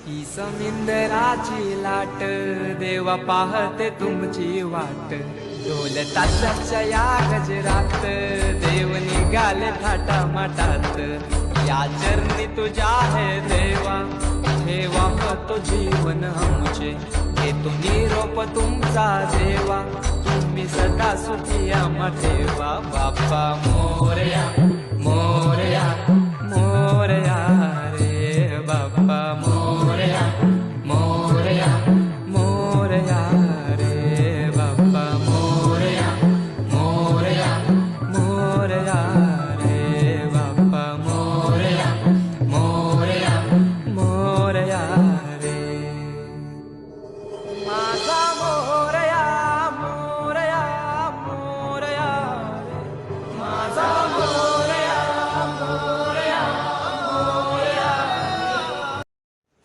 ही समिंदराची लाट देवा पाहते तुमची वाट. ढोल ताशाच्या या गजरात देव निघाले थाटा माटात. या चरणी तुझ्या है देवा ठेवा तो जीवन आमचे. घेतो निरोप तुमचा देवा तुम्ही सदा सुखी आम्हा ठेवा. बाप्पा मोरया मोरया मोरया रे बाप्पा मोरया मोरया मोरया रे बाप्पा मोरया मोरया मोरया रे बाप्पा मोरया मोरया मोरया